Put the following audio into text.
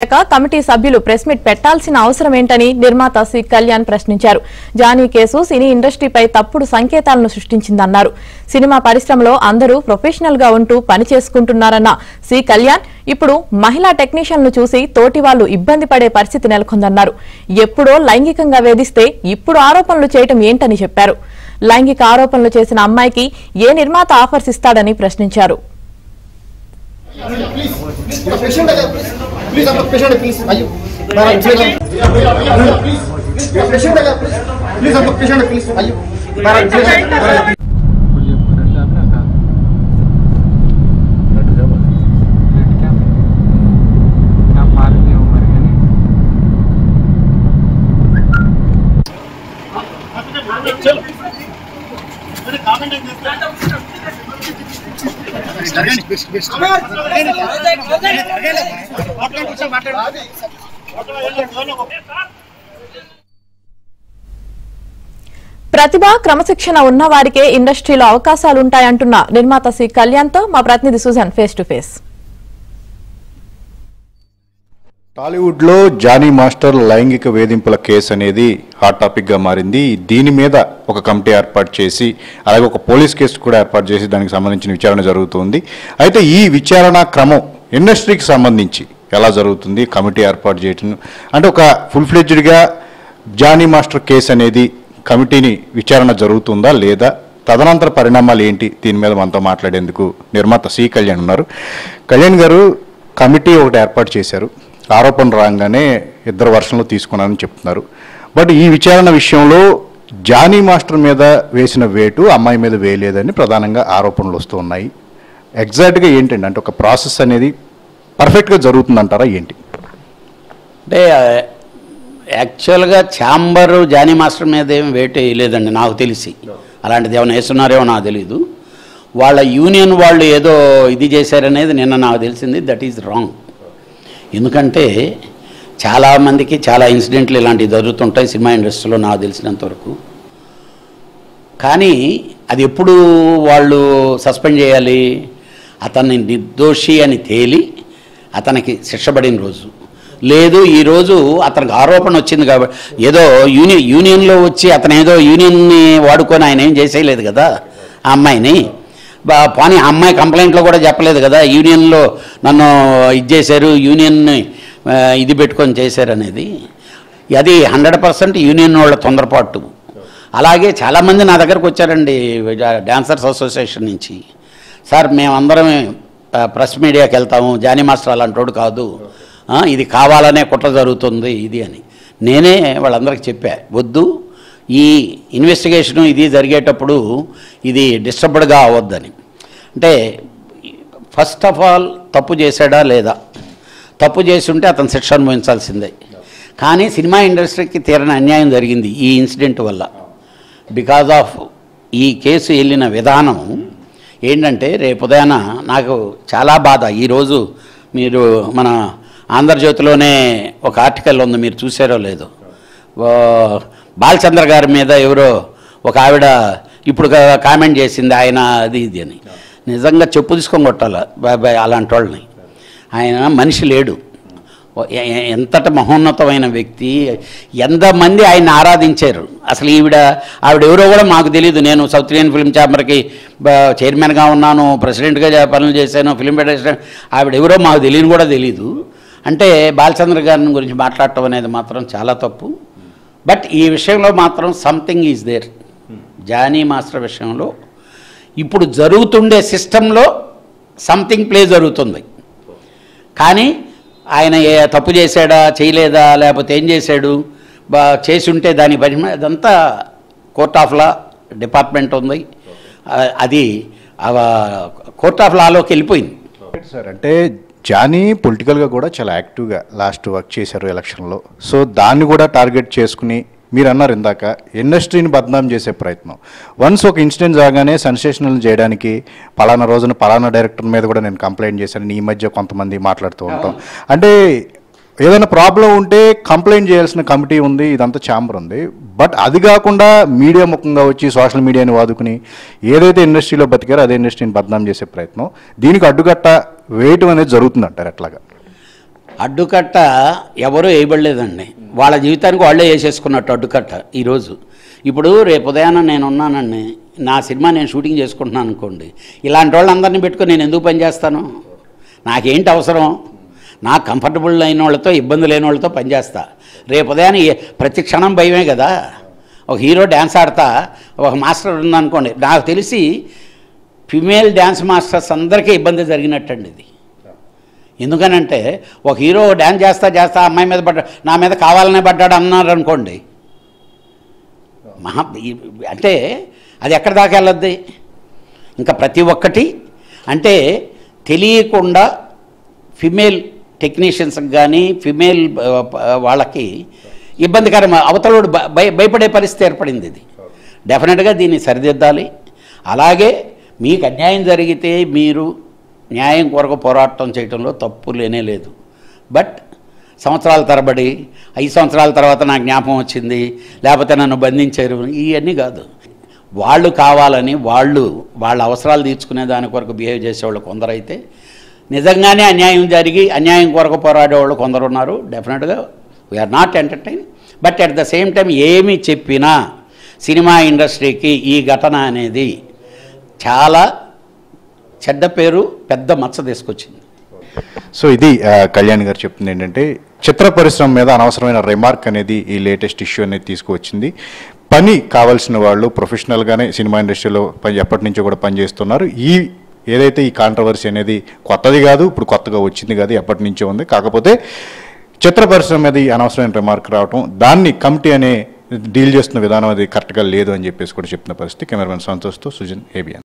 లేక కమిటీ సభ్యులు press meet పెట్టాల్సిన అవసరం ఏంటని నిర్మాత సి కళ్యాణ్ ప్రశ్నించారు. జానీ కేసు సినీ ఇండస్ట్రీపై తప్పుడు సంకేతాలను సృష్టించిందన్నారు. సినిమా పరిశ్రమలో అందరూ ప్రొఫెషనల్ గా ఉంటూ పని చేసుకుంటున్నారన్న సి కళ్యాణ్ ఇప్పుడు మహిళా టెక్నీషియన్లు చూసి తోటి వాళ్లు ఇబ్బంది పడే పరిస్థితి నెలకొందన్నారు. ఎప్పుడో లైంగికంగా వేధిస్తే ఇప్పుడు ఆరోపణలు చేయటం ఏంటని చెప్పారు. లైంగిక ఆరోపణలు చేసిన అమ్మాయికి ఏ నిర్మాత ఆఫర్స్ ఇస్తాడని ప్రశ్నించారు. ప్రతిభ క్రమశిక్షణ ఉన్న వారికే ఇండస్ట్రీలో అవకాశాలుంటాయంటున్న నిర్మాత సి కళ్యాణ్ తో మా ప్రతినిధి Sujan face to face. Tollywood లో జానీ మాస్టర్ లైంగిక వేధింపుల కేసు అనేది హాట్ టాపిక్ గా మారింది. దీని మీద ఒక కమిటీ ఏర్పాటు చేసి అలాగే ఒక పోలీస్ కేసు కూడా ఏర్పాటు చేసి దానికి సంబంధించిన విచారణ జరుగుతుంది. అయితే ఈ విచారణ క్రమం ఇండస్ట్రీకి సంబంధించి ఎలా జరుగుతుంది, కమిటీ ఏర్పాటు చేయటం అంటే ఒక ఫుల్ ఫ్లెడ్జ్డ్ గా జానీ మాస్టర్ కేసు అనేది కమిటీని విచారణ జరుగుతుందా లేదా, తదనంతర పరిణామాలు ఏంటి, దీని మీద మనతో మాట్లాడేందుకు నిర్మాత సి కళ్యాణ్ ఉన్నారు. కళ్యాణ్ గారు, కమిటీ ఒకటి ఏర్పాటు చేశారు. ఆరోపణ రాగానే ఇద్దరు వర్షన్లు తీసుకున్నారని చెప్తున్నారు. బట్ ఈ విచారణ విషయంలో జానీ మాస్టర్ మీద వేసిన వేటు అమ్మాయి మీద వేయలేదని ప్రధానంగా ఆరోపణలు వస్తూ ఉన్నాయి. ఎగ్జాక్ట్గా ఏంటండి, అంటే ఒక ప్రాసెస్ అనేది పర్ఫెక్ట్గా జరుగుతుందంటారా ఏంటి? అంటే యాక్చువల్గా ఛాంబరు జానీ మాస్టర్ మీద ఏం వేటు వేయలేదండి నాకు తెలిసి. అలాంటిది ఏమైనా వేస్తున్నారేమో నాకు తెలీదు. వాళ్ళ యూనియన్ వాళ్ళు ఏదో ఇది చేశారనేది నిన్న నాకు తెలిసింది. That is wrong. ఎందుకంటే చాలామందికి చాలా ఇన్సిడెంట్లు ఇలాంటివి జరుగుతుంటాయి సినిమా ఇండస్ట్రీలో నాకు తెలిసినంతవరకు. కానీ అది ఎప్పుడు వాళ్ళు సస్పెండ్ చేయాలి, అతన్ని నిర్దోషి అని తేలి అతనికి శిక్ష పడిన రోజు. లేదు ఈరోజు అతనికి ఆరోపణ వచ్చింది కాబట్టి ఏదో యూనియన్లో వచ్చి అతను ఏదో యూనియన్ని వాడుకొని ఆయన ఏం చేసేయలేదు కదా ఆ అమ్మాయిని. పోనీ ఆ అమ్మాయి కంప్లైంట్లో కూడా చెప్పలేదు కదా యూనియన్లో నన్ను ఇది చేశారు, యూనియన్ని ఇది పెట్టుకొని చేశారనేది. అది 100% యూనియన్ వాళ్ళ తొందరపాటు. అలాగే చాలామంది నా దగ్గరకు వచ్చారండి డాన్సర్స్ అసోసియేషన్ నుంచి. సార్ మేమందరం ప్రెస్ మీడియాకి వెళ్తాము, జానీ మాస్టర్ అలాంటోడు కాదు, ఇది కావాలనే కుట్ర జరుగుతుంది ఇది అని. నేనే వాళ్ళందరికీ చెప్పా, వద్దు ఈ ఇన్వెస్టిగేషను ఇది జరిగేటప్పుడు ఇది డిస్టర్బ్డ్గా అవ్వద్దని. అంటే ఫస్ట్ ఆఫ్ ఆల్ తప్పు చేశాడా లేదా, తప్పు చేసి ఉంటే అతను శిక్ష అనుభవించాల్సిందే. కానీ సినిమా ఇండస్ట్రీకి తీరని అన్యాయం జరిగింది ఈ ఇన్సిడెంట్ వల్ల. బికాజ్ ఆఫ్ ఈ కేసు వెళ్ళిన విధానం ఏంటంటే రేపు ఉదయాన నాకు చాలా బాధ. ఈరోజు మీరు మన ఆంధ్రజ్యోతిలోనే ఒక ఆర్టికల్ ఉంది, మీరు చూసారో లేదో. బాలచంద్ర గారి మీద ఎవరో ఒక ఆవిడ ఇప్పుడు కామెంట్ చేసింది ఆయన అది ఇది అని. నిజంగా చెప్పు తీసుకొని కొట్టాలి బాబాయ్ అలాంటి వాళ్ళని. ఆయన మనిషి లేడు, ఎంతటి మహోన్నతమైన వ్యక్తి, ఎంతమంది ఆయన ఆరాధించారు. అసలు ఆవిడ ఎవరో కూడా మాకు తెలియదు. నేను సౌత్ ఇండియన్ ఫిల్మ్ ఛాంబర్కి చైర్మన్గా ఉన్నాను, ప్రెసిడెంట్గా పనులు చేశాను, ఫిల్మ్ ఫెడరేషన్. ఆవిడ ఎవరో మాకు తెలియని కూడా తెలీదు. అంటే బాలచంద్ర గారిని గురించి మాట్లాడటం అనేది మాత్రం చాలా తప్పు. బట్ ఈ విషయంలో మాత్రం something is there. Jani master విషయంలో ఇప్పుడు జరుగుతుండే సిస్టంలో సంథింగ్ ప్లే జరుగుతుంది. కానీ ఆయన తప్పు చేశాడా చేయలేదా లేకపోతే ఏం చేశాడు చేసి ఉంటే దాని పరిమాణం అదంతా కోర్ట్ ఆఫ్ లా డిపార్ట్మెంట్ ఉంది. అది కోర్ట్ ఆఫ్ లాలోకి వెళ్ళిపోయింది సార్. అంటే జానీ పొలిటికల్గా కూడా చాలా యాక్టివ్గా లాస్ట్ వర్క్ చేశారు ఎలక్షన్లో. సో దాన్ని కూడా టార్గెట్ చేసుకుని మీరు అన్నారు ఇందాక ఇండస్ట్రీని బద్నాం చేసే ప్రయత్నం. వన్స్ ఒక ఇన్సిడెంట్ రాగానే సెన్సేషనల్ చేయడానికి పలానా రోజున పలానా డైరెక్టర్ మీద కూడా నేను కంప్లైంట్ చేశాను, ఈ మధ్య కొంతమంది మాట్లాడుతూ ఉంటాం. అంటే ఏదైనా ప్రాబ్లం ఉంటే కంప్లైంట్ చేయాల్సిన కమిటీ ఉంది, ఇదంతా ఛాంబర్ ఉంది. బట్ అది కాకుండా మీడియా ముఖంగా వచ్చి సోషల్ మీడియాని వాదుకుని ఏదైతే ఇండస్ట్రీలో బతికారో అదే ఇండస్ట్రీని బద్నాం చేసే ప్రయత్నం, దీనికి అడ్డుకట్ట వేయటం అనేది జరుగుతుందంటారు ఎట్లాగా? అడ్డుకట్ట ఎవరూ వేయబడలేదండి, వాళ్ళ జీవితానికి వాళ్ళే వేసేసుకున్నట్టు అడ్డుకట్ట ఈరోజు. ఇప్పుడు రేపు ఉదయాన్న నేను ఉన్నానండి, నా సినిమా నేను షూటింగ్ చేసుకుంటున్నాను అనుకోండి, ఇలాంటి వాళ్ళందరినీ పెట్టుకొని నేను ఎందుకు పనిచేస్తాను? నాకేంటి అవసరం? నాకు కంఫర్టబుల్ అయిన వాళ్ళతో, ఇబ్బంది లేని వాళ్ళతో పనిచేస్తా. రేపు ఉదయాన్ని ప్రతి క్షణం భయమే కదా. ఒక హీరో డ్యాన్స్ ఆడతా, ఒక మాస్టర్ ఉందనుకోండి, నాకు తెలిసి ఫిమేల్ డ్యాన్స్ మాస్టర్స్ అందరికీ ఇబ్బంది జరిగినట్టండి ఇది. ఎందుకనంటే ఒక హీరో డ్యాన్స్ చేస్తా అమ్మాయి మీద పడ్డా, నా మీద కావాలనే పడ్డాడు అన్నారు అనుకోండి, అంటే అది ఎక్కడి దాకా వెళ్ళద్ది? ఇంకా ప్రతి ఒక్కటి అంటే తెలియకుండా ఫిమేల్ టెక్నీషియన్స్కి కానీ ఫిమేల్ వాళ్ళకి ఇబ్బందికరం, అవతలోడు భయపడే పరిస్థితి ఏర్పడింది. ఇది డెఫినెట్గా దీన్ని సరిదిద్దాలి. అలాగే మీకు అన్యాయం జరిగితే మీరు న్యాయం కొరకు పోరాటం చేయడంలో తప్పు లేనే లేదు. బట్ సంవత్సరాల తరబడి 5 సంవత్సరాల తర్వాత నాకు జ్ఞాపకం వచ్చింది, లేకపోతే నన్ను బంధించారు, ఇవన్నీ కాదు. వాళ్ళు కావాలని వాళ్ళ అవసరాలు తీర్చుకునే దాని కొరకు బిహేవ్ చేసేవాళ్ళు కొందరైతే, నిజంగానే అన్యాయం జరిగి అన్యాయం కొరకు పోరాడేవాళ్ళు కొందరు ఉన్నారు. డెఫినెట్గా we are not entertain. But at the same time ఏమి చెప్పినా సినిమా ఇండస్ట్రీకి ఈ ఘటన అనేది చాలా చెడ్డ పేరు, పెద్ద మచ్చ తీసుకొచ్చింది. సో ఇది కళ్యాణ్ గారు చెప్తుంది ఏంటంటే, చిత్ర పరిశ్రమ మీద అనవసరమైన రిమార్క్ అనేది ఈ లేటెస్ట్ ఇష్యూ అనేది తీసుకువచ్చింది. పని కావాల్సిన వాళ్ళు ప్రొఫెషనల్గానే సినిమా ఇండస్ట్రీలో ఎప్పటి నుంచో కూడా పనిచేస్తున్నారు. ఏదైతే ఈ కాంట్రవర్సీ అనేది కొత్తది కాదు, ఇప్పుడు కొత్తగా వచ్చింది కాదు, ఎప్పటి నుంచో ఉంది. కాకపోతే చిత్ర పరిశ్రమ మీద ఈ అనవసరమైన రిమార్క్ రావటం, దాన్ని కమిటీ అనే డీల్ చేస్తున్న విధానం అది కరెక్ట్గా లేదు అని చెప్పేసి కూడా చెప్తున్న పరిస్థితి. కెమెరామెన్ సంతోష్తో సుజన్, ఏబిఎన్.